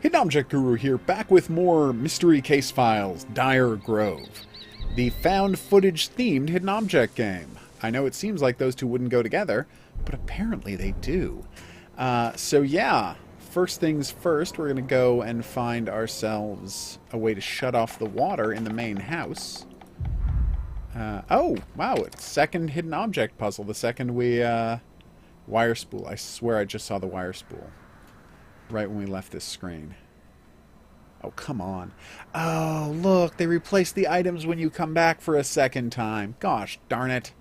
Hidden Object Guru here, back with more Mystery Case Files, Dire Grove. The found footage themed hidden object game. I know it seems like those two wouldn't go together, but apparently they do. So yeah, first things first, we're going to go and find ourselves a way to shut off the water in the main house. Oh, wow, it's second hidden object puzzle. The second we, wire spool. I swear I just saw the wire spool right when we left this screen. Oh, come on. Oh, look, they replaced the items when you come back for a second time. Gosh darn it.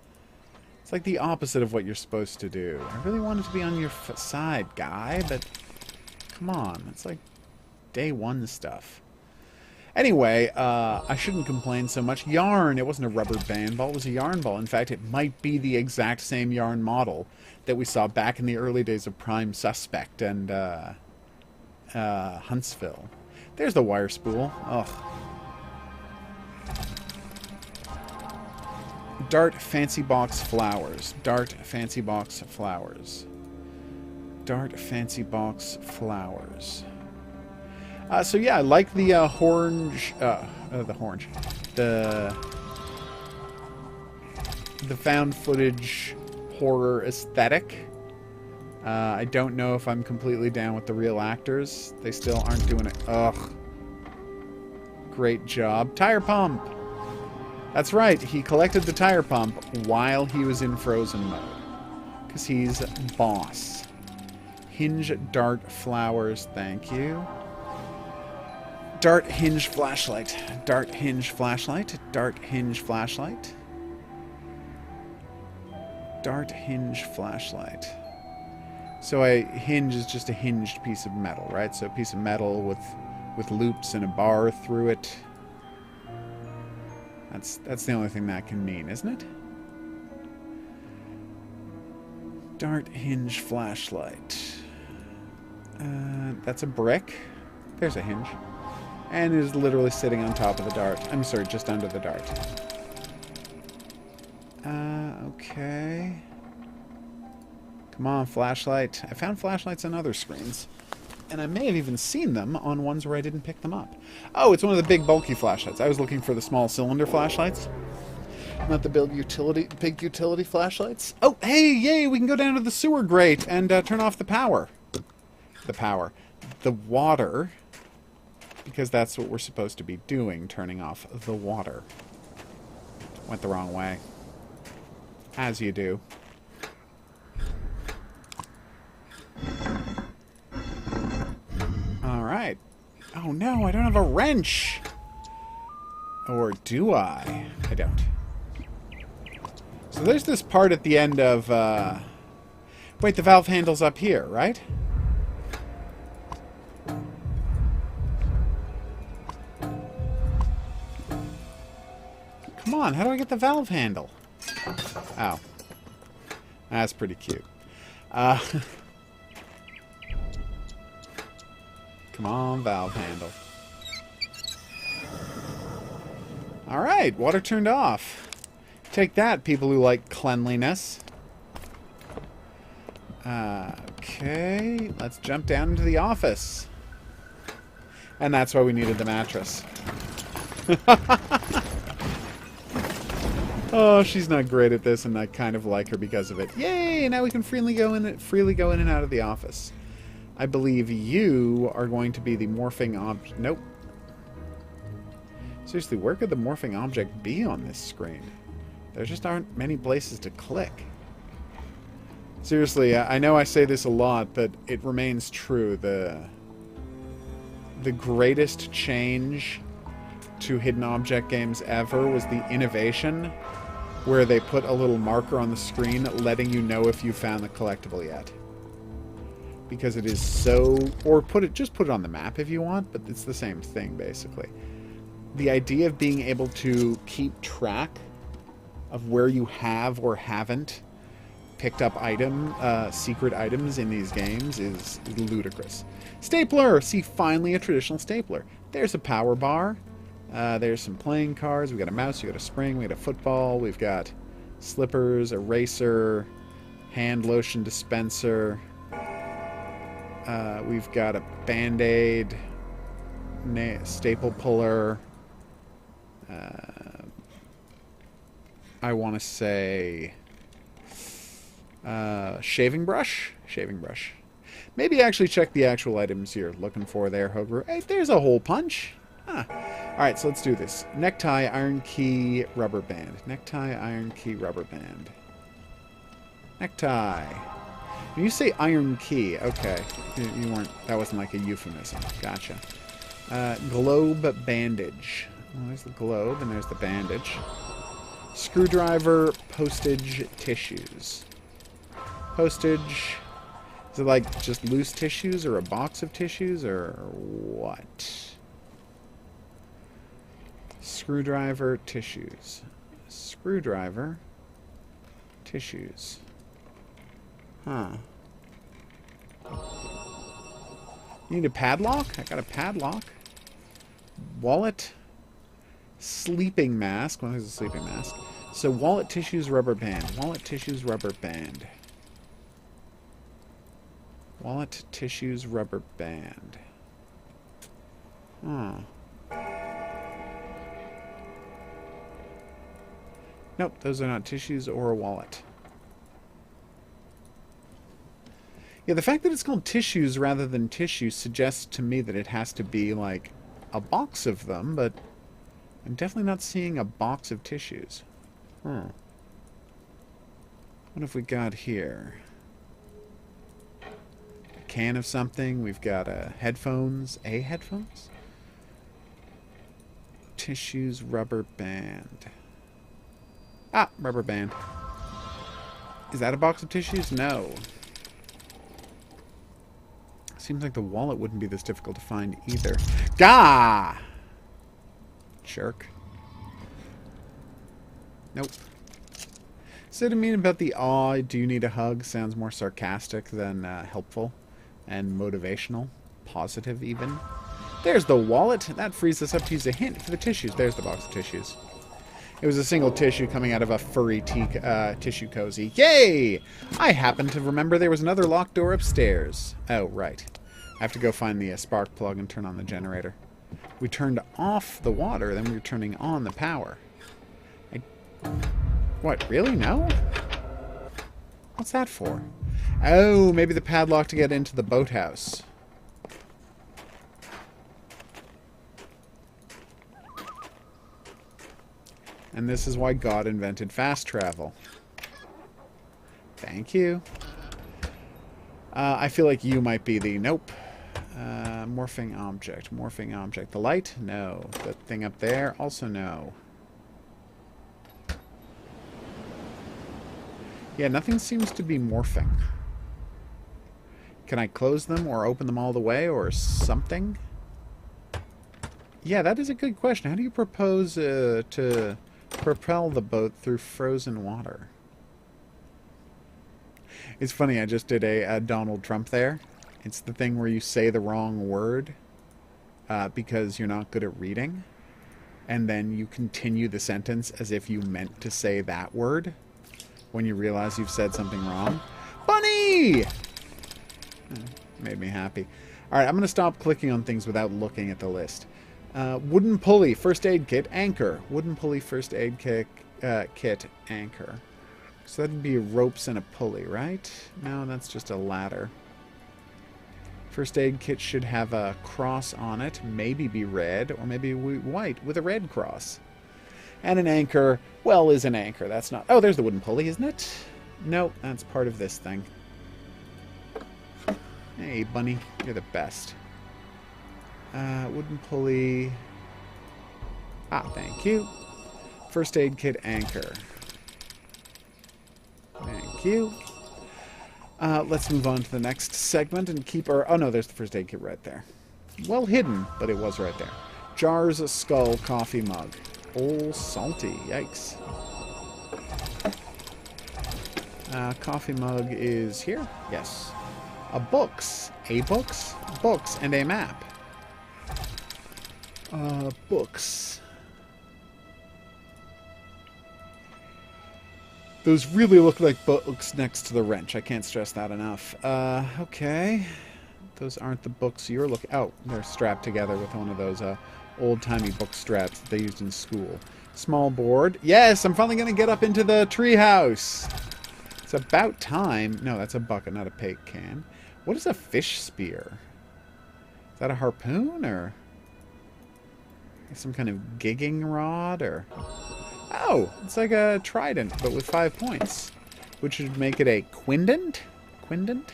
It's like the opposite of what you're supposed to do. I really wanted to be on your side, guy, but come on. It's like day one stuff. Anyway, I shouldn't complain so much. Yarn! It wasn't a rubber band ball, it was a yarn ball. In fact, it might be the exact same yarn model that we saw back in the early days of Prime Suspect and Huntsville. There's the wire spool. Ugh. Dart Fancy Box Flowers. Dart Fancy Box Flowers. Dart Fancy Box Flowers. So yeah, I like the the found footage horror aesthetic. I don't know if I'm completely down with the real actors. They still aren't doing it. Ugh. Great job. Tire pump! That's right, he collected the tire pump while he was in frozen mode. Because he's boss. Hinge dart flowers, thank you. Dart hinge flashlight. Dart hinge flashlight. Dart hinge flashlight. Dart hinge flashlight. So a hinge is just a hinged piece of metal, right? So a piece of metal with loops and a bar through it. That's the only thing that can mean, isn't it? Dart hinge flashlight. That's a brick. There's a hinge. And it is literally sitting on top of the dart. I'm sorry, just under the dart. Okay. Come on, flashlight. I found flashlights on other screens. And I may have even seen them on ones where I didn't pick them up. Oh, it's one of the big, bulky flashlights. I was looking for the small cylinder flashlights. Not the big utility flashlights. Oh, hey, yay, we can go down to the sewer grate and turn off the power. The water. Because that's what we're supposed to be doing, turning off the water. Went the wrong way. As you do. Alright. Oh no, I don't have a wrench! Or do I? I don't. So there's this part at the end of, wait, the valve handle's up here, right? Come on, how do I get the valve handle? Oh. That's pretty cute. Come on, valve handle. Alright, water turned off. Take that, people who like cleanliness. Okay, let's jump down into the office. And that's why we needed the mattress. Oh, she's not great at this, and I kind of like her because of it. Yay! Now we can freely go in and out of the office. I believe you are going to be the morphing object. Nope. Seriously, where could the morphing object be on this screen? There just aren't many places to click. Seriously, I know I say this a lot, but it remains true. The greatest change to hidden object games ever was the innovation where they put a little marker on the screen letting you know if you found the collectible yet. Because it is so... Or just put it on the map if you want, but it's the same thing, basically. The idea of being able to keep track of where you have or haven't picked up secret items in these games is ludicrous. Stapler! See, finally a traditional stapler. There's a power bar. There's some playing cards. We've got a mouse, we've got a spring, we've got a football, we've got slippers, eraser, hand lotion dispenser. We've got a Band-Aid. staple puller. I want to say shaving brush. Shaving brush. Maybe actually check the actual items you're looking for there, HOGuru. Hey, there's a hole punch. Huh. Alright, so let's do this. Necktie, iron key, rubber band. Necktie, iron key, rubber band. Necktie. When you say iron key, okay. You weren't, that wasn't like a euphemism. Gotcha. Globe bandage. Well, there's the globe and there's the bandage. Screwdriver, postage, tissues. Postage. Is it like just loose tissues or a box of tissues or what? Screwdriver, tissues. Screwdriver, tissues. Huh. You need a padlock? I got a padlock. Wallet. Sleeping mask. Well, there's a sleeping mask. So wallet, tissues, rubber band. Wallet, tissues, rubber band. Wallet, tissues, rubber band. Huh. Nope, those are not tissues or a wallet. Yeah, the fact that it's called tissues rather than tissues suggests to me that it has to be like a box of them, but I'm definitely not seeing a box of tissues. Huh. What have we got here? A can of something. We've got headphones. Headphones? Tissues, rubber band. Ah, rubber band. Is that a box of tissues? No. Seems like the wallet wouldn't be this difficult to find either. Gah! Jerk. Nope. So to mean about the aw, do you need a hug sounds more sarcastic than helpful and motivational. Positive, even. There's the wallet. That frees us up to use a hint for the tissues. There's the box of tissues. It was a single tissue coming out of a furry tissue cozy. Yay! I happen to remember there was another locked door upstairs. Oh, right. I have to go find the spark plug and turn on the generator. We turned off the water, then we were turning on the power. What, really? No? What's that for? Oh, maybe the padlock to get into the boathouse. And this is why God invented fast travel. Thank you. I feel like you might be the... Nope. Morphing object. Morphing object. The light? No. The thing up there? Also no. Yeah, nothing seems to be morphing. Can I close them or open them all the way or something? Yeah, that is a good question. How do you propose to propel the boat through frozen water? It's funny, I just did a Donald Trump there. It's the thing where you say the wrong word because you're not good at reading. And then you continue the sentence as if you meant to say that word when you realize you've said something wrong. Bunny! Made me happy. Alright, I'm going to stop clicking on things without looking at the list. Wooden pulley, first aid kit, anchor. Wooden pulley, first aid kit, anchor. So that'd be ropes and a pulley, right? No, that's just a ladder. First aid kit should have a cross on it, maybe be red, or maybe white with a red cross. And an anchor, well, is an anchor. That's not... Oh, there's the wooden pulley, isn't it? Nope, that's part of this thing. Hey, bunny, you're the best. Wooden pulley. Ah, thank you. First aid kit anchor. Thank you. Let's move on to the next segment and keep our... Oh, no, there's the first aid kit right there. Well hidden, but it was right there. Jars, skull, coffee mug. Oh, salty. Yikes. Coffee mug is here? Yes. Books. Books? Books and a map. Books. Those really look like books next to the wrench. I can't stress that enough. Okay. Those aren't the books you're looking... Oh, they're strapped together with one of those old-timey book straps that they used in school. Small board. Yes, I'm finally going to get up into the treehouse. It's about time. No, that's a bucket, not a paint can. What is a fish spear? Is that a harpoon, or some kind of gigging rod, or... Oh, it's like a trident, but with 5 points. Which would make it a quindent? Quindent?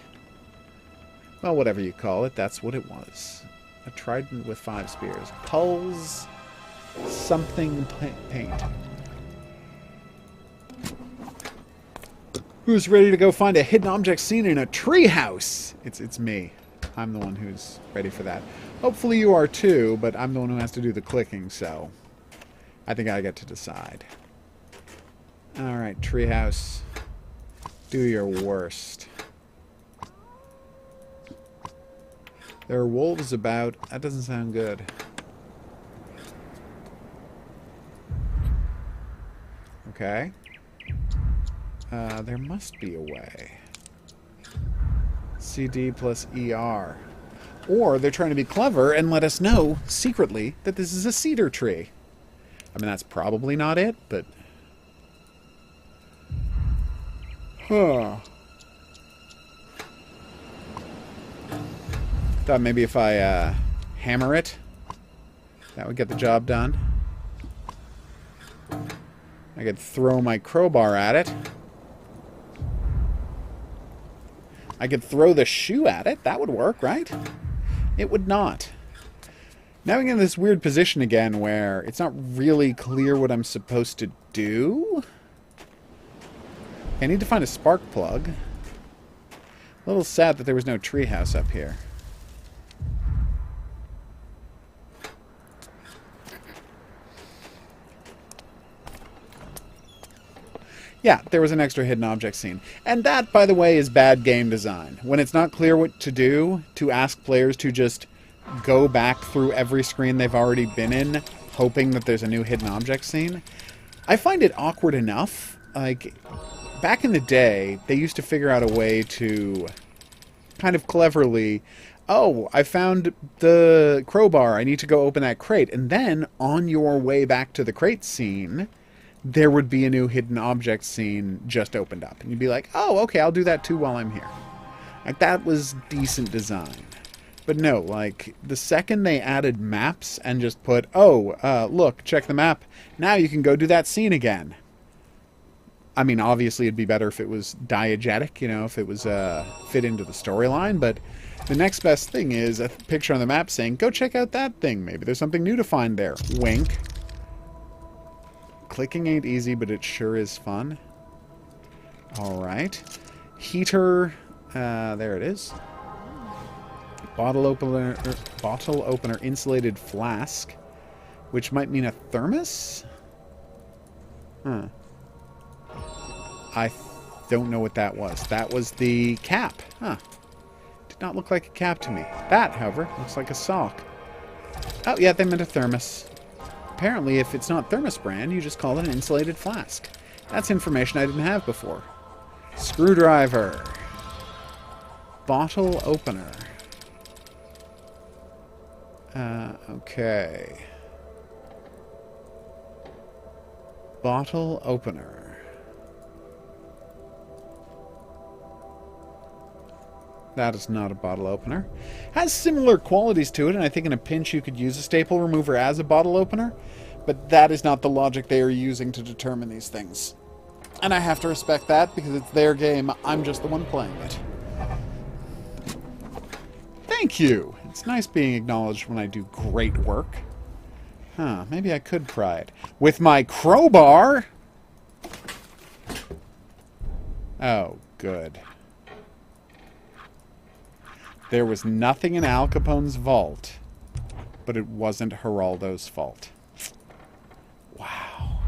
Well, whatever you call it, that's what it was. A trident with 5 spears. Pulls something paint. Who's ready to go find a hidden object scene in a treehouse? It's me. I'm the one who's ready for that. Hopefully you are too, but I'm the one who has to do the clicking, so I think I get to decide. Alright, treehouse. Do your worst. There are wolves about. That doesn't sound good. Okay. There must be a way. CD plus ER. Or they're trying to be clever and let us know, secretly, that this is a cedar tree. I mean, that's probably not it, but... Huh. Thought maybe if I hammer it, that would get the job done. I could throw my crowbar at it. I could throw the shoe at it. That would work, right? It would not. Now I'm in this weird position again where it's not really clear what I'm supposed to do. I need to find a spark plug. A little sad that there was no treehouse up here. Yeah, there was an extra hidden object scene. And that, by the way, is bad game design. When it's not clear what to do, to ask players to just go back through every screen they've already been in, hoping that there's a new hidden object scene. I find it awkward enough. Like, back in the day, they used to figure out a way to kind of cleverly, oh, I found the crowbar, I need to go open that crate. And then, on your way back to the crate scene, there would be a new hidden object scene just opened up. And you'd be like, oh, okay, I'll do that too while I'm here. Like, that was decent design. But no, like, the second they added maps and just put, oh, look, check the map, now you can go do that scene again. I mean, obviously it'd be better if it was diegetic, you know, if it was fit into the storyline, but the next best thing is a picture on the map saying, go check out that thing, maybe there's something new to find there. Wink. Clicking ain't easy, but it sure is fun. Alright. Heater, there it is. Bottle opener, insulated flask, which might mean a thermos? Huh. I don't know what that was. That was the cap. Huh. Did not look like a cap to me. That, however, looks like a sock. Oh, yeah, they meant a thermos. Apparently, if it's not thermos brand, you just call it an insulated flask. That's information I didn't have before. Screwdriver. Bottle opener. Okay. Bottle opener. That is not a bottle opener. Has similar qualities to it, and I think in a pinch you could use a staple remover as a bottle opener, but that is not the logic they are using to determine these things. And I have to respect that because it's their game. I'm just the one playing it. Thank you! It's nice being acknowledged when I do great work. Huh, maybe I could pry it. With my crowbar? Oh, good. There was nothing in Al Capone's vault, but it wasn't Geraldo's fault. Wow.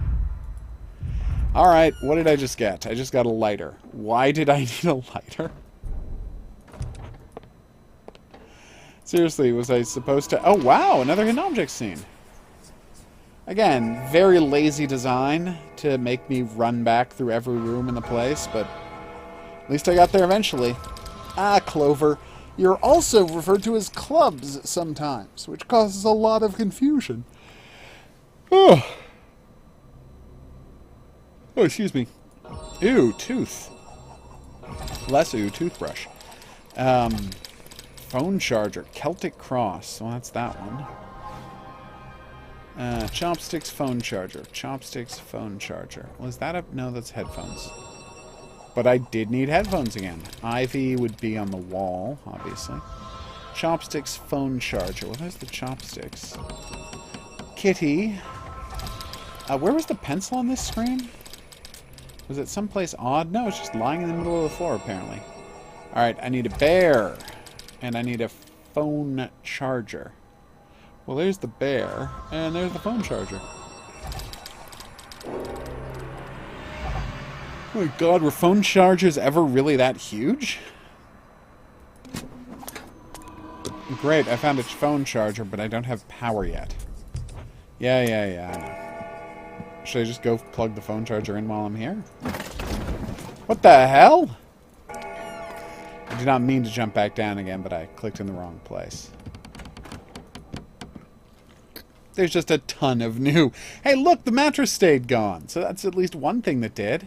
Alright, what did I just get? I just got a lighter. Why did I need a lighter? Seriously, was I supposed to... Oh, wow, another hidden object scene. Again, very lazy design to make me run back through every room in the place, but at least I got there eventually. Ah, Clover. You're also referred to as clubs sometimes, which causes a lot of confusion. Oh, excuse me. Ew, tooth. Less ew, toothbrush. Phone charger. Celtic cross. Well, that's that one. Chopsticks phone charger. Chopsticks phone charger. Was that a... No, that's headphones. But I did need headphones again. Ivy would be on the wall, obviously. Chopsticks phone charger. Well, there's the chopsticks. Kitty. Where was the pencil on this screen? Was it someplace odd? No, it's just lying in the middle of the floor, apparently. Alright, I need a bear. And I need a phone charger. Well, there's the bear, and there's the phone charger. Oh my god, were phone chargers ever really that huge? Great, I found a phone charger, but I don't have power yet. Yeah, I know. Should I just go plug the phone charger in while I'm here? What the hell? I did not mean to jump back down again, but I clicked in the wrong place. There's just a ton of new... Hey, look, the mattress stayed gone. So that's at least one thing that did.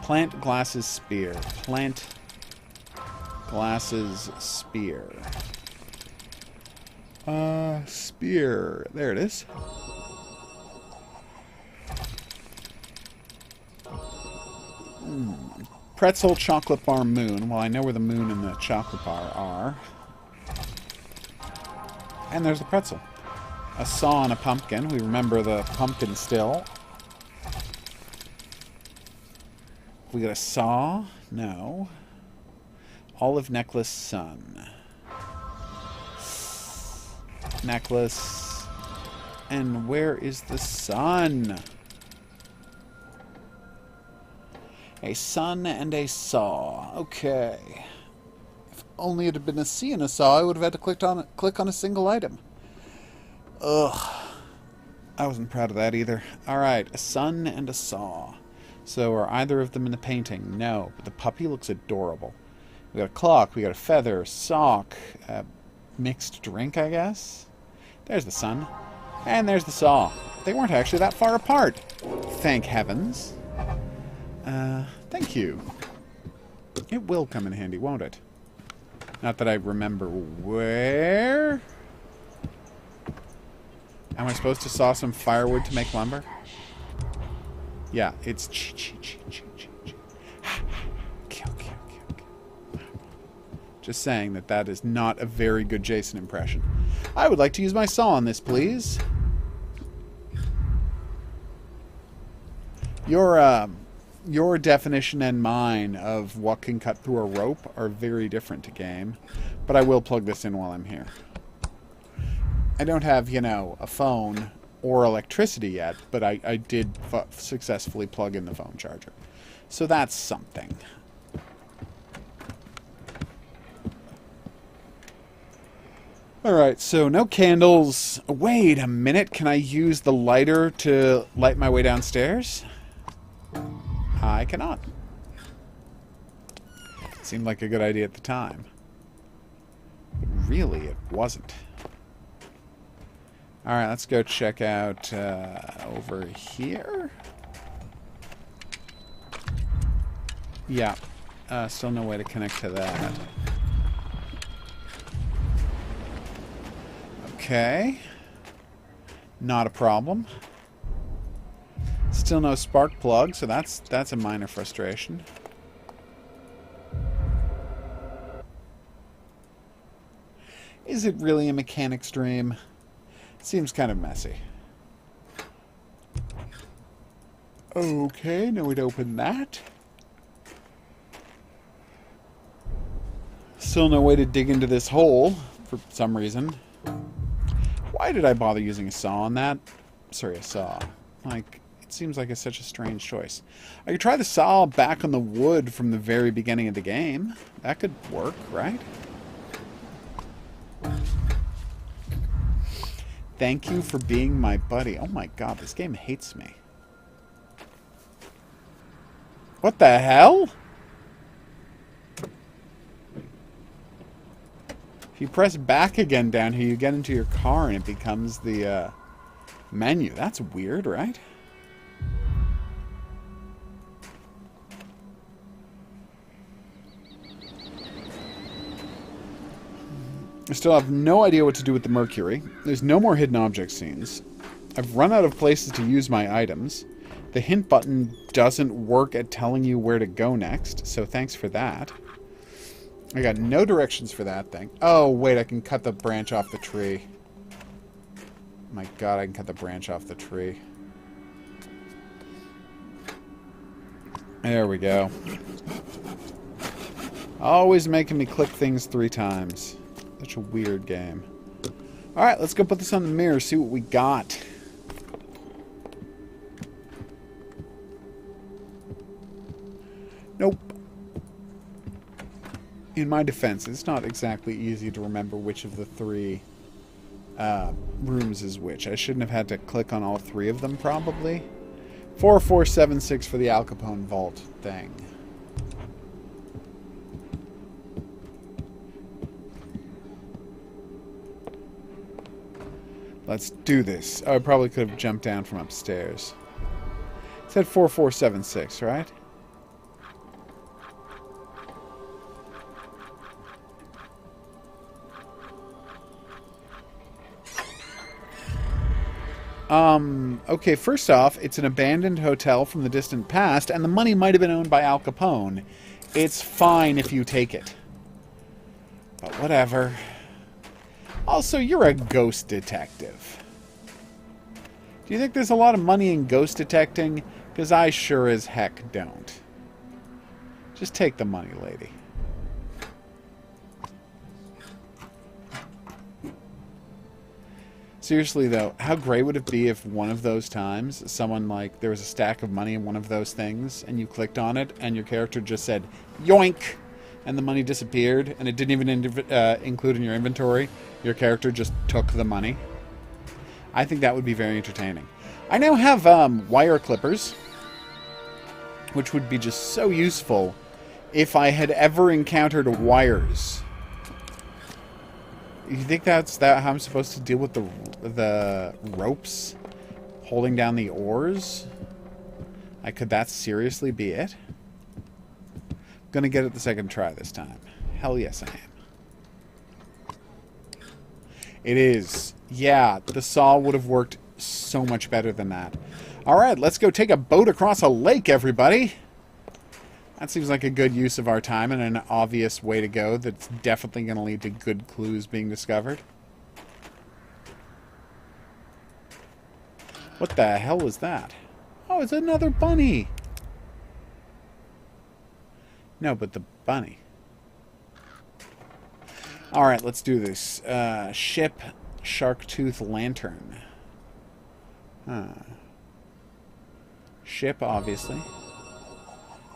Plant glasses spear. Plant glasses spear. Spear. There it is. Pretzel chocolate bar moon. Well, I know where the moon and the chocolate bar are. And there's the pretzel. A saw and a pumpkin. We remember the pumpkin still. We got a saw? No. Olive necklace sun. Necklace. And where is the sun? A sun and a saw. Okay. If only it had been a C and a saw, I would have had to click on a single item. Ugh. I wasn't proud of that either. Alright, a sun and a saw. So are either of them in the painting? No, but the puppy looks adorable. We got a clock, we got a feather, a sock, a mixed drink, I guess? There's the sun. And there's the saw. They weren't actually that far apart. Thank heavens. Thank you. It will come in handy, won't it? Not that I remember where. Am I supposed to saw some firewood to make lumber? Yeah, it's just saying that is not a very good Jason impression. I would like to use my saw on this, please. Your definition and mine of what can cut through a rope are very different to game, but I will plug this in while I'm here. I don't have, you know, a phone or electricity yet, but I did successfully plug in the phone charger. So that's something. Alright, so no candles. Wait a minute, can I use the lighter to light my way downstairs? I cannot. Seemed like a good idea at the time. But really, it wasn't. Alright, let's go check out over here. Yeah. Still no way to connect to that. Okay. Not a problem. Still no spark plug, so that's a minor frustration. Is it really a mechanics dream? Seems kind of messy. Okay, now we'd open that. Still no way to dig into this hole for some reason. Why did I bother using a saw on that? Sorry, a saw. Like, it seems like it's such a strange choice. I could try the saw back on the wood from the very beginning of the game. That could work, right? Thank you for being my buddy. Oh my god, this game hates me. What the hell? If you press back again down here, you get into your car and it becomes the menu. That's weird, right? I still have no idea what to do with the Mercury. There's no more hidden object scenes. I've run out of places to use my items. The hint button doesn't work at telling you where to go next, so thanks for that. I got no directions for that thing. Oh, wait, I can cut the branch off the tree. My god, I can cut the branch off the tree. There we go. Always making me click things 3 times. Such a weird game. Alright, let's go put this on the mirror, see what we got. Nope. In my defense, it's not exactly easy to remember which of the 3 rooms is which. I shouldn't have had to click on all 3 of them, probably. 4476 for the Al Capone vault thing. Let's do this. Oh, I probably could have jumped down from upstairs. It said 4476, right? Okay, first off, it's an abandoned hotel from the distant past, and the money might have been owned by Al Capone. It's fine if you take it. But whatever. Also, you're a ghost detective. Do you think there's a lot of money in ghost detecting? Because I sure as heck don't. Just take the money, lady. Seriously, though, how great would it be if one of those times, someone, like, there was a stack of money in one of those things, and you clicked on it, and your character just said, yoink! And the money disappeared, and it didn't even include in your inventory. Your character just took the money. I think that would be very entertaining. I now have wire clippers, which would be just so useful if I had ever encountered wires. You think that's how I'm supposed to deal with the ropes holding down the oars? Could that seriously be it? I'm gonna get it the second try this time. Hell yes, I am. It is. Yeah, the saw would have worked so much better than that. Alright, let's go take a boat across a lake, everybody! That seems like a good use of our time and an obvious way to go that's definitely going to lead to good clues being discovered. What the hell was that? Oh, it's another bunny! No, but the bunny. Alright, let's do this. Ship, shark tooth, lantern. Ship, obviously.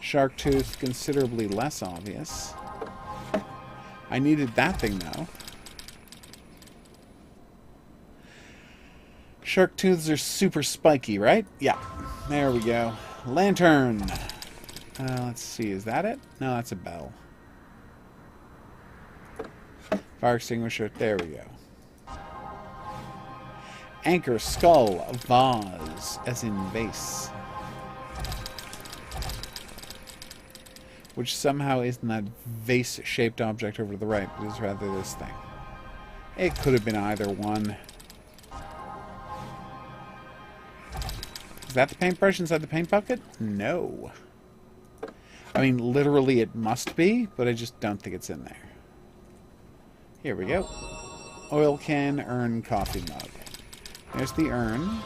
Shark tooth, considerably less obvious. I needed that thing, though. Shark tooths are super spiky, right? Yeah. There we go. Lantern. Let's see. Is that it? No, that's a bell. Fire extinguisher. There we go. Anchor, skull, vase, as in vase. Which somehow isn't that vase-shaped object over to the right, but is rather this thing. It could have been either one. Is that the paintbrush inside the paint bucket? No. I mean, literally it must be, but I just don't think it's in there. Here we go. Oil can, urn, coffee mug. There's the urn.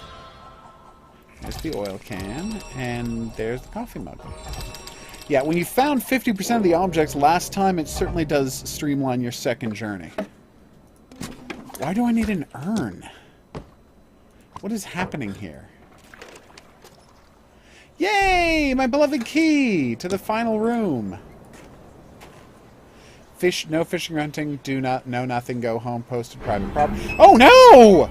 There's the oil can. And there's the coffee mug. Yeah, when you found 50% of the objects last time, it certainly does streamline your second journey. Why do I need an urn? What is happening here? Yay! My beloved key to the final room. Fish, no fishing or hunting, do not, no nothing, go home, posted private property. Oh no!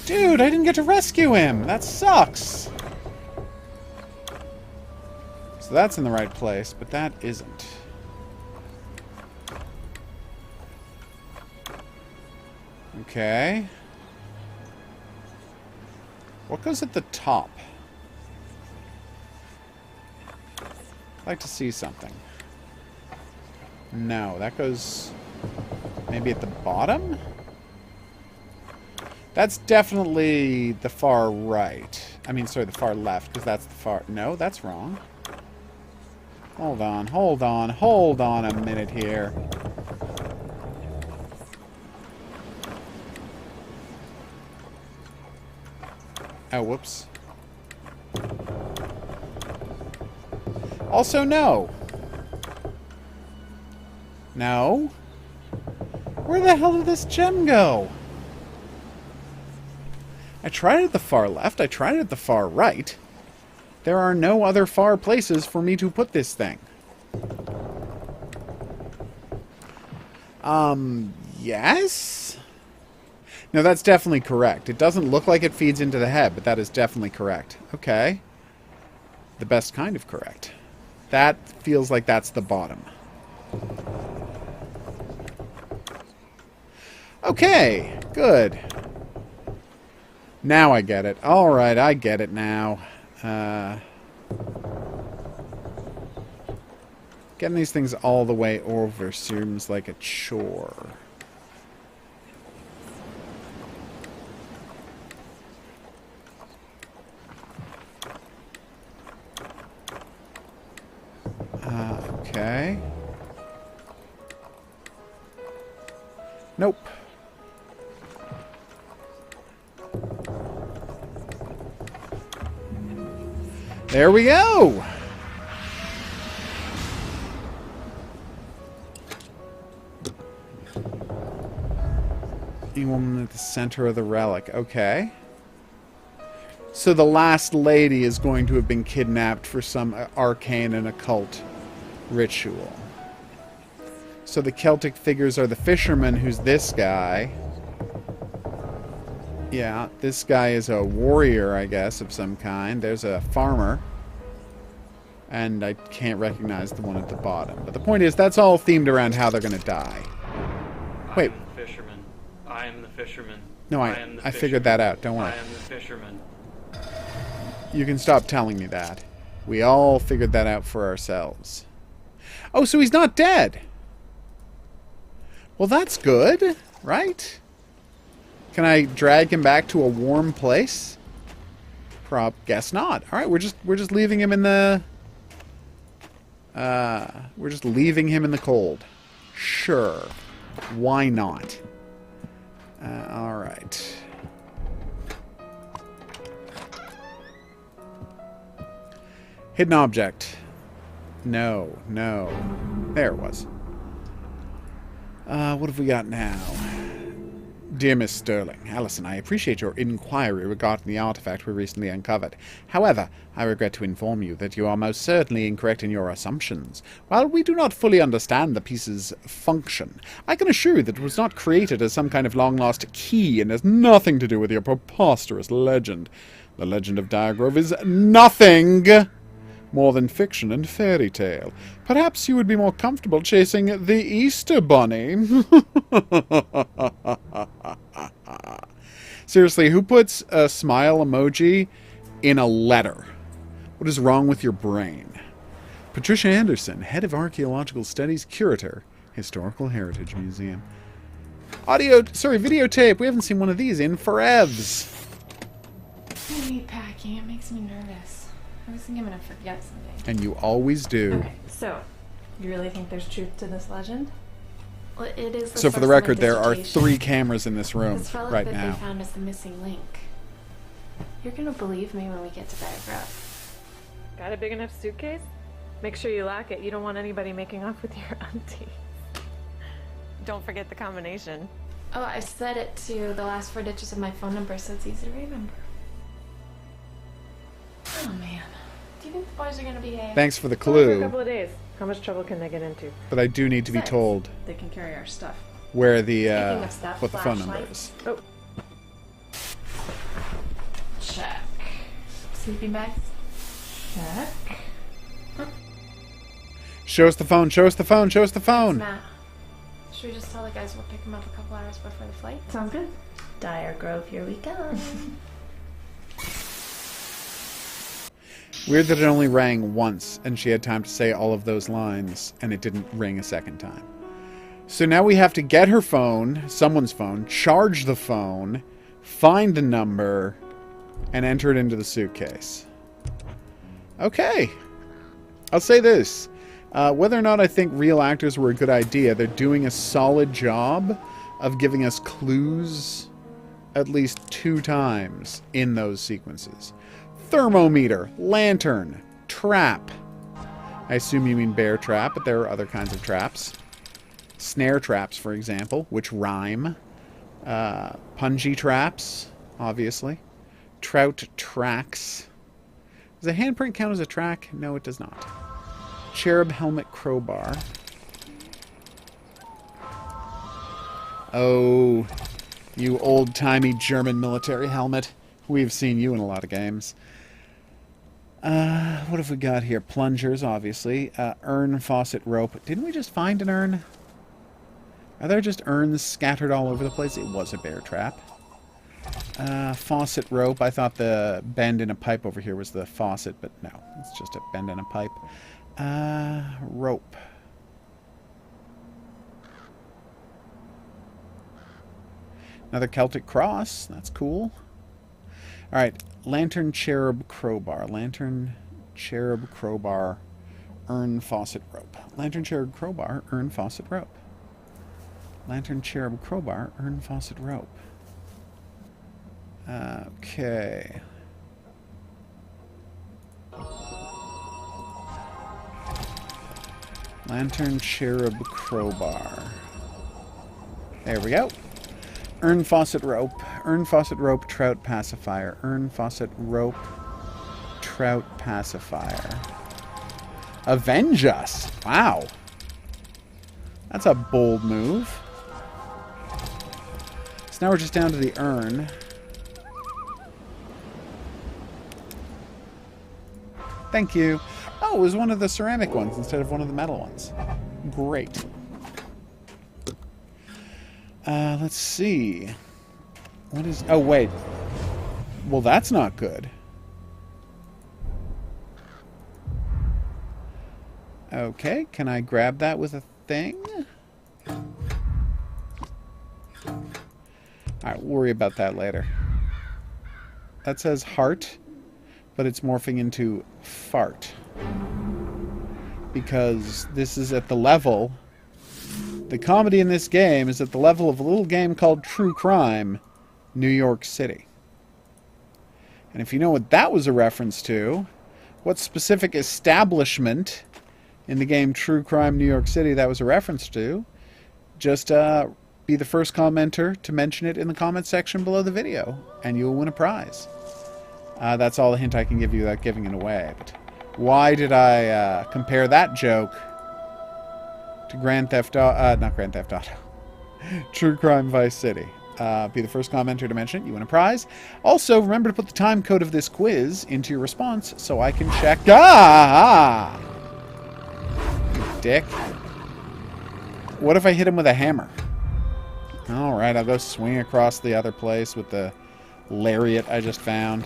Dude, I didn't get to rescue him. That sucks. So that's in the right place, but that isn't. Okay. What goes at the top? I'd like to see something. No, that goes maybe at the bottom? That's definitely the far right. I mean, sorry, the far left, because that's the far... No, that's wrong. Hold on, hold on, hold on a minute here. Oh, whoops. Also, no. No. Where the hell did this gem go? I tried it at the far left. I tried it at the far right. There are no other far places for me to put this thing. Yes? No, that's definitely correct. It doesn't look like it feeds into the head, but that is definitely correct. Okay. The best kind of correct. That feels like that's the bottom. Okay, good. Now I get it. Alright, I get it now. Getting these things all the way over seems like a chore. Okay. Nope. There we go! The woman at the center of the relic. Okay. So the last lady is going to have been kidnapped for some arcane and occult ritual. So the Celtic figures are the fisherman, who's this guy. Yeah, this guy is a warrior, I guess, of some kind. There's a farmer. And I can't recognize the one at the bottom. But the point is, that's all themed around how they're going to die. Wait. I am the fisherman. I am the fisherman. No, I figured that out. Don't worry. I am the fisherman. You can stop telling me that. We all figured that out for ourselves. Oh, so he's not dead. Well, that's good, right? Can I drag him back to a warm place? Guess not. All right, we're just leaving him in the. We're just leaving him in the cold. Sure, why not? All right. Hidden object. No, no. There it was. What have we got now? Dear Miss Sterling, Allison, I appreciate your inquiry regarding the artifact we recently uncovered. However, I regret to inform you that you are most certainly incorrect in your assumptions. While we do not fully understand the piece's function, I can assure you that it was not created as some kind of long-lost key and has nothing to do with your preposterous legend. The legend of Dire Grove is nothing more than fiction and fairy tale. Perhaps you would be more comfortable chasing the Easter Bunny. Seriously, who puts a smile emoji in a letter? What is wrong with your brain? Patricia Anderson, Head of Archaeological Studies, Curator, Historical Heritage Museum. Videotape. We haven't seen one of these in forevs. Meat packing, it makes me nervous. I was thinking I'm gonna forget something. And you always do. Okay, so, you really think there's truth to this legend? Well, it is. So for the record, there are 3 cameras in this room this relic right that now. they found is the missing link. You're gonna believe me when we get to Dire Grove. Got a big enough suitcase? Make sure you lock it. You don't want anybody making off with your auntie. Don't forget the combination. Oh, I set it to the last 4 digits of my phone number, so it's easy to remember. Oh man, do you think the boys are gonna behave? Thanks for the Only for a clue, couple of days. How much trouble can they get into? but I do need to be told They can carry our stuff. where the Speaking of stuff, what the phone number flashlight. is. Oh, Check. Sleeping bags? Check. Show us the phone. Show us the phone. Show us the phone. Matt. Should we just tell the guys we'll pick him up a couple hours before the flight? Sounds good. Dire Grove, here we come. Weird that it only rang once, and she had time to say all of those lines, and it didn't ring a second time. So now we have to get her phone, someone's phone, charge the phone, find the number, and enter it into the suitcase. Okay. I'll say this. Whether or not I think real actors were a good idea, they're doing a solid job of giving us clues at least 2 times in those sequences. Thermometer, lantern, trap. I assume you mean bear trap, but there are other kinds of traps. Snare traps, for example, which rhyme. Punji traps, obviously. Trout tracks. Does a handprint count as a track? No, it does not. Cherub helmet crowbar. Oh, you old-timey German military helmet. We've seen you in a lot of games. What have we got here? Plungers, obviously. Urn, faucet, rope. Didn't we just find an urn? Are there just urns scattered all over the place? It was a bear trap. Faucet, rope. I thought the bend in a pipe over here was the faucet, but no. It's just a bend in a pipe. Rope. Another Celtic cross. That's cool. Alright. Lantern, cherub, crowbar. Lantern, cherub, crowbar, urn, faucet, rope. Lantern, cherub, crowbar, urn, faucet, rope. Lantern, cherub, crowbar, urn, faucet, rope. Okay. Lantern, cherub, crowbar. There we go. Urn, faucet, rope. Urn, faucet, rope, trout, pacifier. Urn, faucet, rope, trout, pacifier. Avenge us! Wow. That's a bold move. So now we're just down to the urn. Thank you. Oh, it was one of the ceramic ones instead of one of the metal ones. Great. Let's see. What is... Oh, wait. Well, that's not good. Okay, can I grab that with a thing? Alright, we'll worry about that later. That says heart, but it's morphing into fart. Because this is at the level... The comedy in this game is at the level of a little game called True Crime, New York City. And if you know what that was a reference to, what specific establishment in the game True Crime New York City that was a reference to, just be the first commenter to mention it in the comment section below the video, and you'll win a prize. That's all the hint I can give you without giving it away. But why did I compare that joke to Grand Theft Auto, not Grand Theft Auto, True Crime Vice City? Be the first commenter to mention it, you win a prize. Also, remember to put the time code of this quiz into your response so I can check... Ah! You dick. What if I hit him with a hammer? Alright, I'll go swing across the other place with the lariat I just found.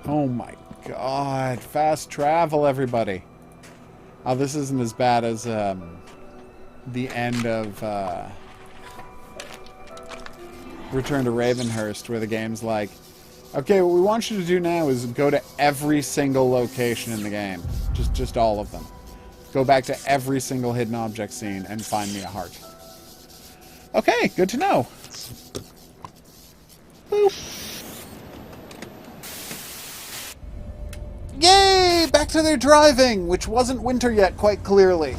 Oh my god. Fast travel, everybody. Oh, this isn't as bad as the end of Return to Ravenhurst, where the game's like, okay, what we want you to do now is go to every single location in the game. Just all of them. Go back to every single hidden object scene and find me a heart. Okay, good to know. Boop. Yay! Back to their driving, which wasn't winter yet, quite clearly.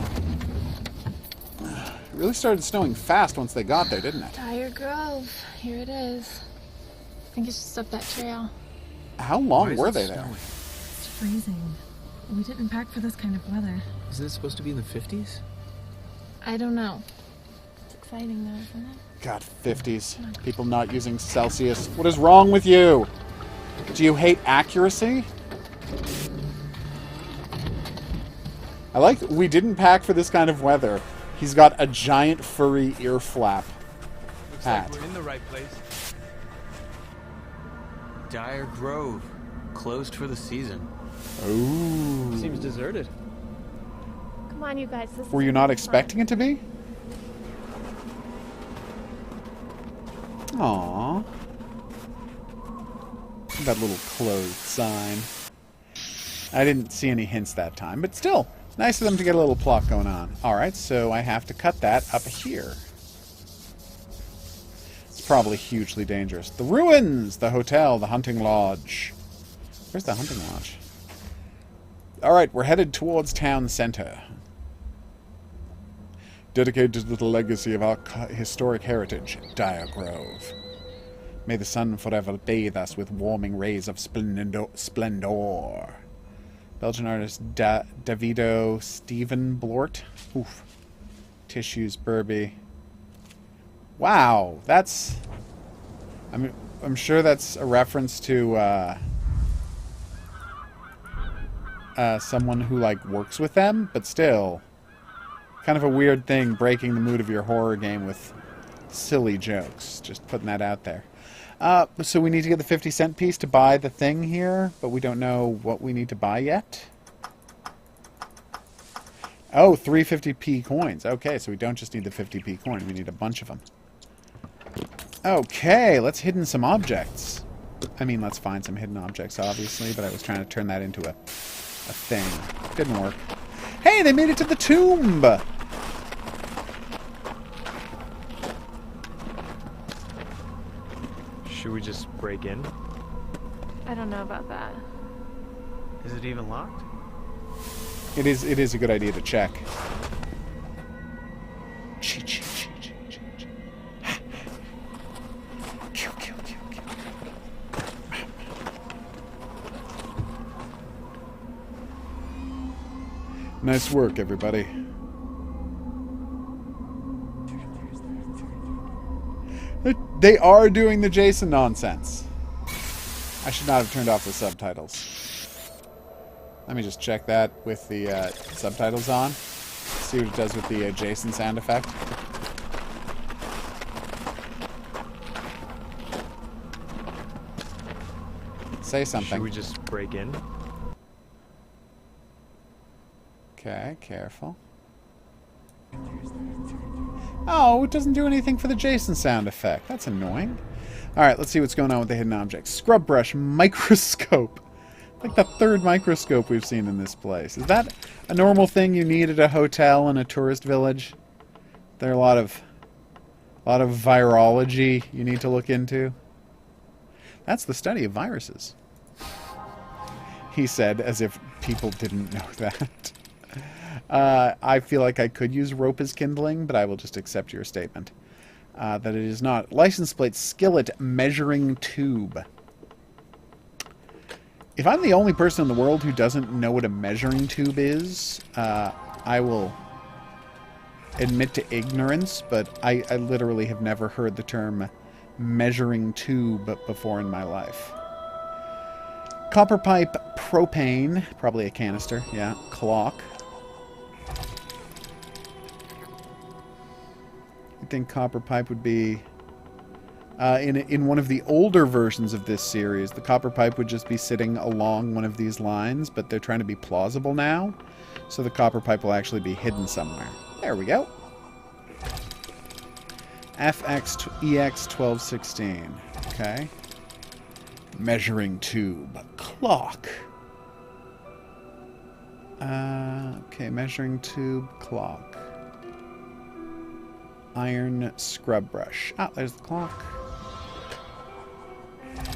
It really started snowing fast once they got there, didn't it? Dire Grove. Here it is. I think it's just up that trail. How long were they there? It's freezing. We didn't pack for this kind of weather. Isn't it supposed to be in the 50s? I don't know. It's exciting though, isn't it? God, 50s. People not using Celsius. What is wrong with you? Do you hate accuracy? I like we didn't pack for this kind of weather. He's got a giant furry ear flap Looks hat. like we're in the right place. Dyer Grove, closed for the season. Ooh. Seems deserted. Come on, you guys. This Were is you gonna not be expecting fun. it to be? Aww. That little closed sign. I didn't see any hints that time, but still, it's nice of them to get a little plot going on. Alright, so I have to cut that up here. It's probably hugely dangerous. The ruins! The hotel, the hunting lodge. Where's the hunting lodge? Alright, we're headed towards town center. Dedicated to the legacy of our historic heritage, Dyer Grove. May the sun forever bathe us with warming rays of splendor. Belgian artist Davido Steven Blort. Oof. Tissues Burby. Wow, that's... I'm sure that's a reference to someone who, like, works with them, but still... Kind of a weird thing, breaking the mood of your horror game with silly jokes. Just putting that out there. So we need to get the 50-cent piece to buy the thing here, but we don't know what we need to buy yet. Oh, 350p coins. Okay, so we don't just need the 50p coin. We need a bunch of them. Okay, let's hidden some objects. I mean, let's find some hidden objects, obviously, but I was trying to turn that into a thing. Didn't work. Hey, they made it to the tomb! Should we just break in? I don't know about that. Is it even locked? It is a good idea to check. Kill, kill, kill, kill. Nice work, everybody. They are doing the Jason nonsense. I should not have turned off the subtitles. Let me just check that with the subtitles on. See what it does with the Jason sound effect. Say something. Should we just break in? Okay, careful. Oh, it doesn't do anything for the Jason sound effect. That's annoying. Alright, let's see what's going on with the hidden objects. Scrub brush microscope. Like the third microscope we've seen in this place. Is that a normal thing you need at a hotel in a tourist village? There are a lot of virology you need to look into. That's the study of viruses. He said, as if people didn't know that. I feel like I could use rope as kindling, but I will just accept your statement. That it is not. License plate skillet measuring tube. If I'm the only person in the world who doesn't know what a measuring tube is, I will admit to ignorance, but I literally have never heard the term measuring tube before in my life. Copper pipe propane, probably a canister, yeah. Clock. I think copper pipe would be... in one of the older versions of this series, the copper pipe would just be sitting along one of these lines, but they're trying to be plausible now, so the copper pipe will actually be hidden somewhere. There we go. FXEX1216. Okay. Measuring tube. Clock. Okay, measuring tube, clock. Iron scrub brush. Ah, there's the clock.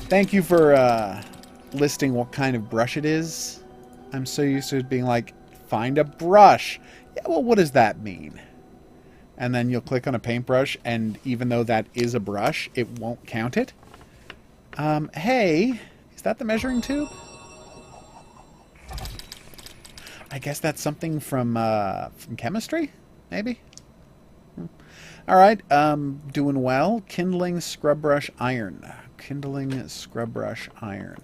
Thank you for listing what kind of brush it is. I'm so used to it being like, find a brush. Yeah, well, what does that mean? And then you'll click on a paintbrush, and even though that is a brush, it won't count it. Hey, is that the measuring tube? I guess that's something from chemistry, maybe? Alright, doing well. Kindling scrub brush iron. Kindling scrub brush iron.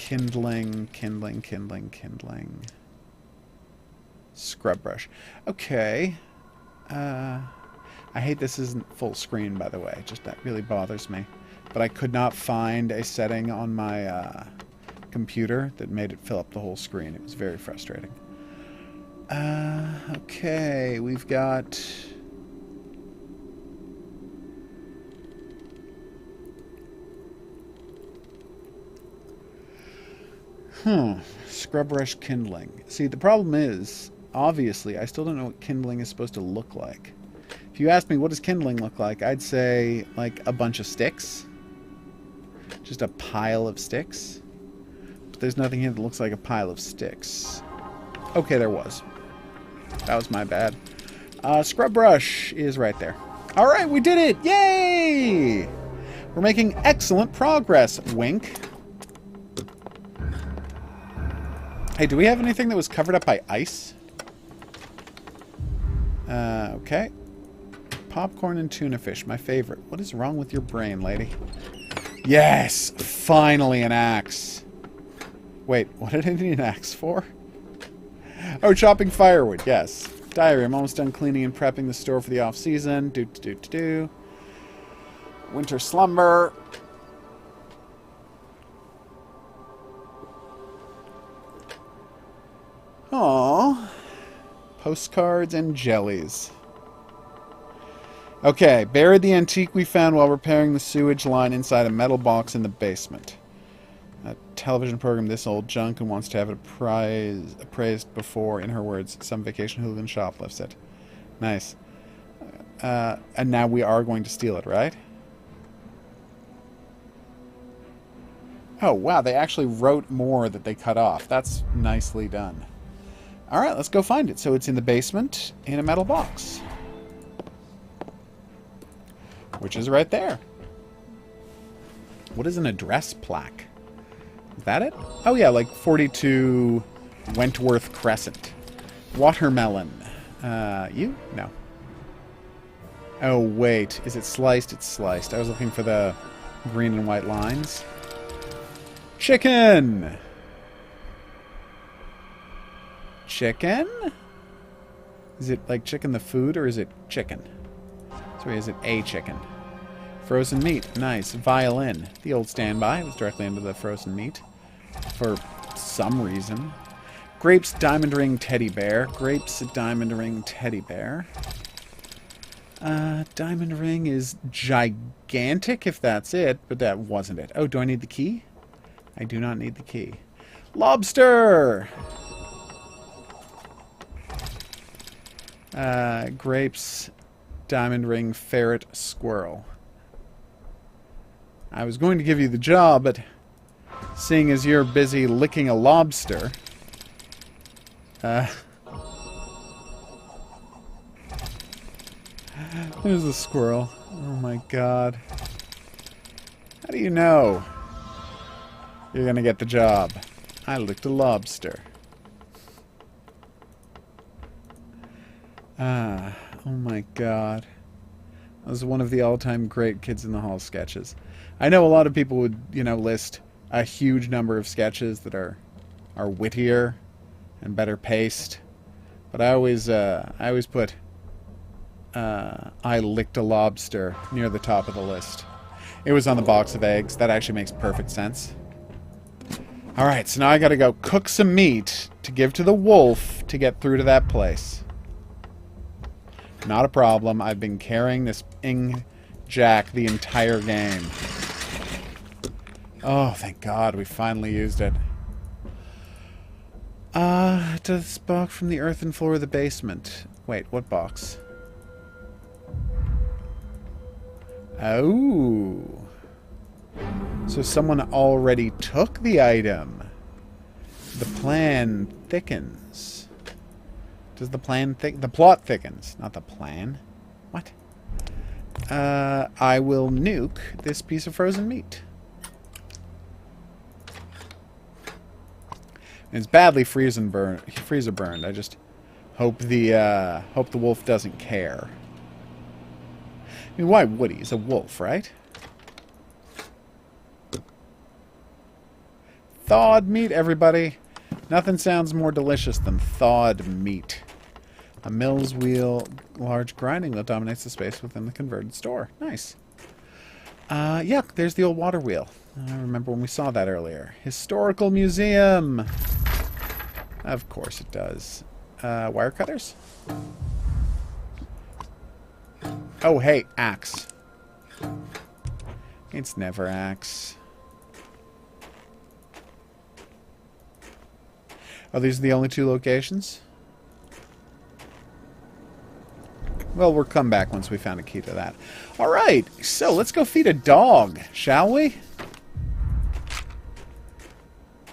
Kindling. Scrub brush. Okay. I hate this isn't full screen, by the way. Just that really bothers me. But I could not find a setting on my computer that made it fill up the whole screen. It was very frustrating. Okay, we've got... Scrub brush kindling. See, the problem is, obviously, I still don't know what kindling is supposed to look like. If you ask me, what does kindling look like? I'd say, like, a bunch of sticks. Just a pile of sticks. But there's nothing here that looks like a pile of sticks. Okay, there was. That was my bad. Scrub brush is right there. Alright, we did it! Yay! We're making excellent progress, wink. Hey, do we have anything that was covered up by ice? Okay. Popcorn and tuna fish, my favorite. What is wrong with your brain, lady? Yes! Finally an axe. Wait, what did I need an axe for? Oh, chopping firewood, yes. Diary, I'm almost done cleaning and prepping the store for the off-season. Do. Winter slumber. Aww. Postcards and jellies. Okay, buried the antique we found while repairing the sewage line inside a metal box in the basement. A television program this old junk and wants to have it appraised before, in her words, some vacation hooligan shoplifts it. Nice. And now we are going to steal it, right? Oh, wow, they actually wrote more that they cut off. That's nicely done. Alright, let's go find it. So it's in the basement in a metal box. Which is right there. What is an address plaque? Is that it? Oh yeah, like 42 Wentworth Crescent. Watermelon. You? No. Oh wait, is it sliced? It's sliced. I was looking for the green and white lines. Chicken! Chicken? Is it like chicken the food or is it chicken? Sorry, is it a chicken? Frozen meat. Nice. Violin. The old standby. It was directly into the frozen meat. For some reason. Grapes diamond ring teddy bear. Grapes diamond ring teddy bear. Diamond ring is gigantic if that's it, but that wasn't it. Oh, do I need the key? I do not need the key. Lobster! Grapes, diamond ring, ferret, squirrel. I was going to give you the job, but seeing as you're busy licking a lobster... There's the squirrel. Oh my god. How do you know you're gonna get the job? I licked a lobster. Oh my god. That was one of the all-time great Kids in the Hall sketches. I know a lot of people would, you know, list a huge number of sketches that are wittier and better paced. But I always put I licked a lobster near the top of the list. It was on the box of eggs. That actually makes perfect sense. Alright, so now I gotta go cook some meat to give to the wolf to get through to that place. Not a problem. I've been carrying this jack the entire game. Oh, thank God we finally used it. This box from the earthen floor of the basement. Wait, what box? Oh. So someone already took the item. The plan thickens. Does the plan the plot thickens, not the plan. What? I will nuke this piece of frozen meat. It's badly freezer burned. I just hope the wolf doesn't care. I mean, why would he? He's a wolf, right? Thawed meat, everybody. Nothing sounds more delicious than thawed meat. A mill's wheel, large grinding wheel dominates the space within the converted store. Nice. Yeah, there's the old water wheel. I remember when we saw that earlier. Historical museum. Of course it does. Wire cutters? Oh, hey, axe. It's never axe. Oh, these are the only two locations? Well, we'll come back once we found a key to that. Alright, so let's go feed a dog, shall we?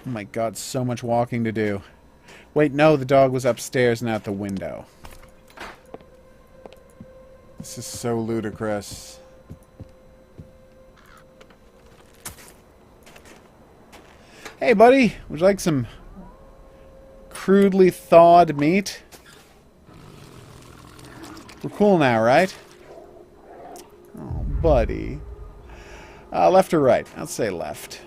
Oh my god, so much walking to do. Wait, no, the dog was upstairs and out the window. This is so ludicrous. Hey, buddy, would you like some crudely thawed meat? We're cool now, right? Oh, buddy. Left or right? I'll say left.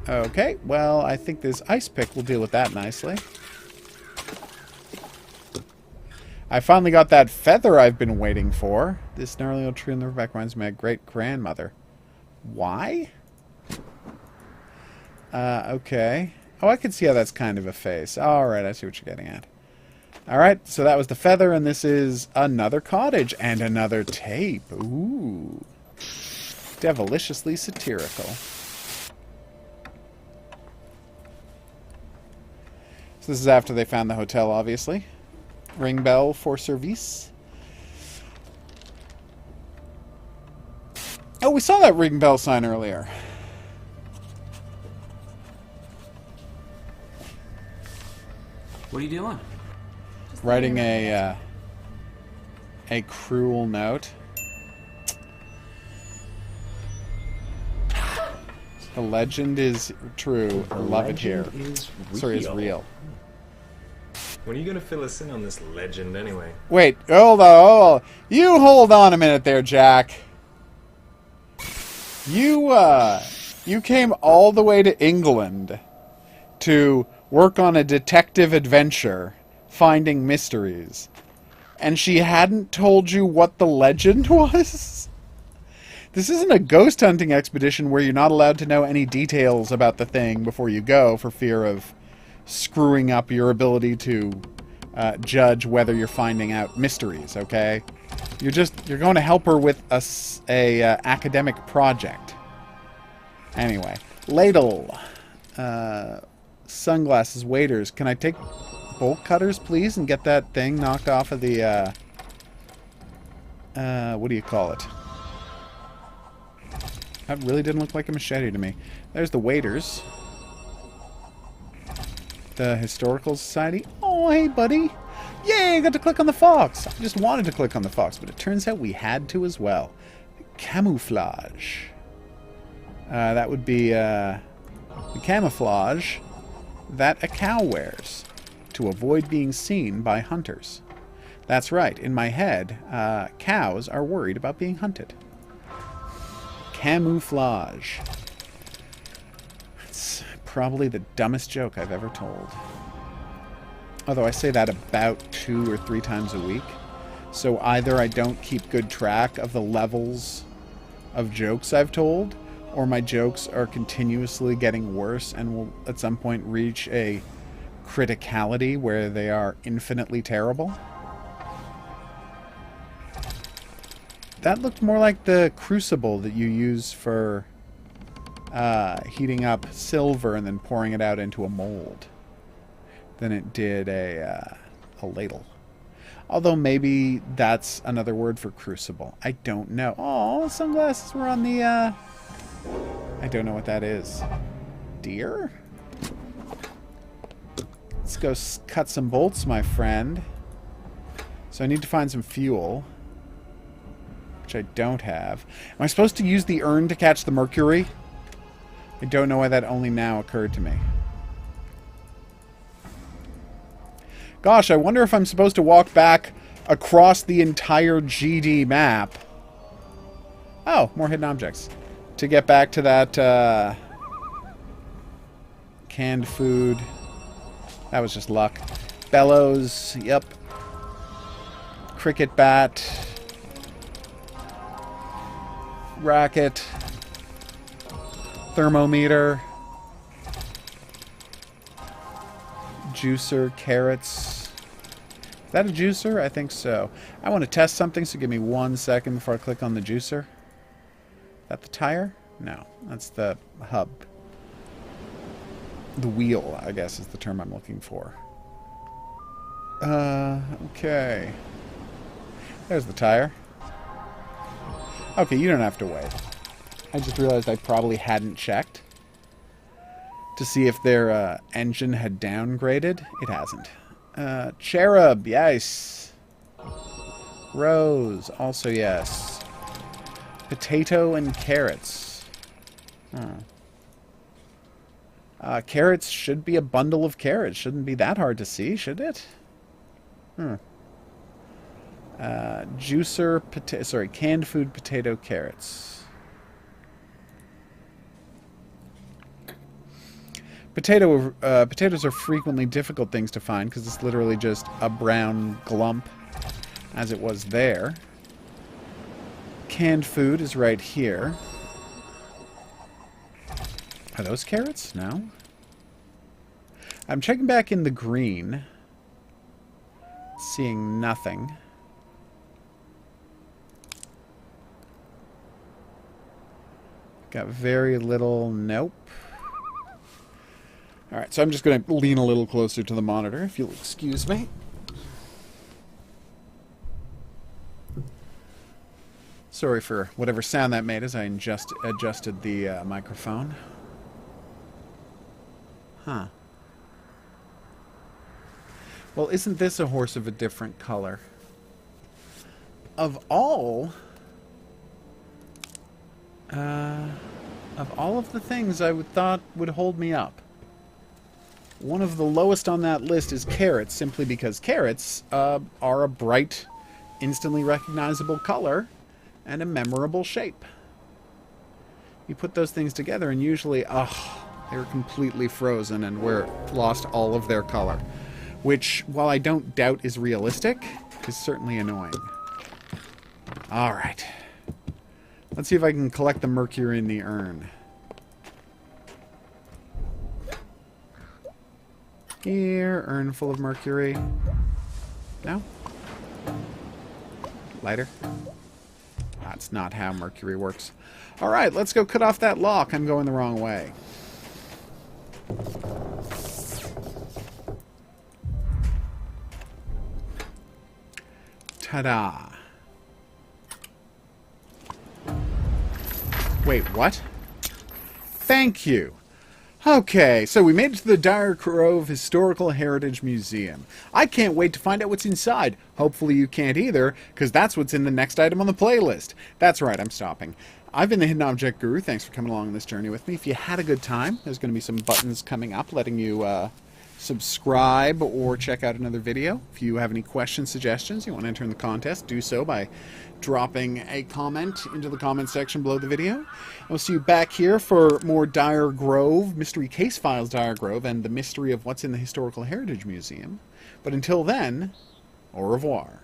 Okay, well, I think this ice pick will deal with that nicely. I finally got that feather I've been waiting for. This gnarly old tree in the riverbank reminds me of my great-grandmother. Why? Okay. Oh, I can see how that's kind of a face. Alright, I see what you're getting at. Alright, so that was the feather, and this is another cottage and another tape. Ooh. Deviliciously satirical. So this is after they found the hotel, obviously. Ring bell for service. Oh, we saw that ring bell sign earlier. What are you doing? Writing a cruel note. The legend is true. I love it here. Sorry, is real. When are you gonna fill us in on this legend anyway? Wait, hold on. You hold on a minute there, Jack. You came all the way to England to work on a detective adventure, finding mysteries, and she hadn't told you what the legend was? This isn't a ghost hunting expedition where you're not allowed to know any details about the thing before you go for fear of screwing up your ability to judge whether you're finding out mysteries, okay? You're going to help her with a academic project. Anyway, ladle. Sunglasses, waiters. Can I take bolt cutters, please, and get that thing knocked off of the, what do you call it? That really didn't look like a machete to me. There's the waiters. The Historical Society. Oh, hey, buddy. Yay, I got to click on the fox. I just wanted to click on the fox, but it turns out we had to as well. Camouflage. That would be the camouflage that a cow wears to avoid being seen by hunters. That's right. In my head, cows are worried about being hunted. Camouflage. It's probably the dumbest joke I've ever told. Although I say that about 2 or 3 times a week. So either I don't keep good track of the levels of jokes I've told, or my jokes are continuously getting worse and will at some point reach a criticality where they are infinitely terrible. That looked more like the crucible that you use for heating up silver and then pouring it out into a mold than it did a ladle. Although maybe that's another word for crucible. I don't know. Oh, sunglasses were on the... I don't know what that is. Deer? Let's go cut some bolts, my friend. So I need to find some fuel, which I don't have. Am I supposed to use the urn to catch the mercury? I don't know why that only now occurred to me. Gosh, I wonder if I'm supposed to walk back across the entire GD map. Oh, more hidden objects. to get back to that canned food. That was just luck. Bellows, yep. Cricket bat. Racket. Thermometer. Juicer, carrots. Is that a juicer? I think so. I want to test something, so give me 1 second before I click on the juicer. Is that the tire? No, that's the hub. The wheel, I guess, is the term I'm looking for. Okay. There's the tire. Okay, you don't have to wait. I just realized I probably hadn't checked to see if their engine had downgraded. It hasn't. Cherub, yes. Rose, also yes. Potato and carrots. Carrots should be a bundle of carrots. Shouldn't be that hard to see, should it? Juicer, canned food, potato, carrots. Potatoes are frequently difficult things to find because it's literally just a brown glump, as it was there. Canned food is right here. Are those carrots? No. I'm checking back in the green. Seeing nothing. Got very little. Nope. Alright, so I'm just going to lean a little closer to the monitor, if you'll excuse me. Sorry for whatever sound that made as I adjusted the microphone. Huh. Well, isn't this a horse of a different color? Of all of the things I thought would hold me up, one of the lowest on that list is carrots, simply because carrots are a bright, instantly recognizable color and a memorable shape. You put those things together and usually, they're completely frozen and lost all of their color. Which, while I don't doubt is realistic, is certainly annoying. Alright. Let's see if I can collect the mercury in the urn. Here, urn full of mercury. No? Lighter? That's not how mercury works. Alright, let's go cut off that lock. I'm going the wrong way. Ta-da. Wait, what? Thank you. Okay, so we made it to the Dire Grove Historical Heritage Museum. I can't wait to find out what's inside. Hopefully you can't either, because that's what's in the next item on the playlist. That's right, I'm stopping. I've been the Hidden Object Guru. Thanks for coming along on this journey with me. If you had a good time, there's going to be some buttons coming up letting you subscribe or check out another video. If you have any questions, suggestions, you want to enter in the contest, do so by dropping a comment into the comment section below the video. I'll see you back here for more Dire Grove, Mystery Case Files Dire Grove, and the mystery of what's in the Historical Heritage Museum. But until then, au revoir.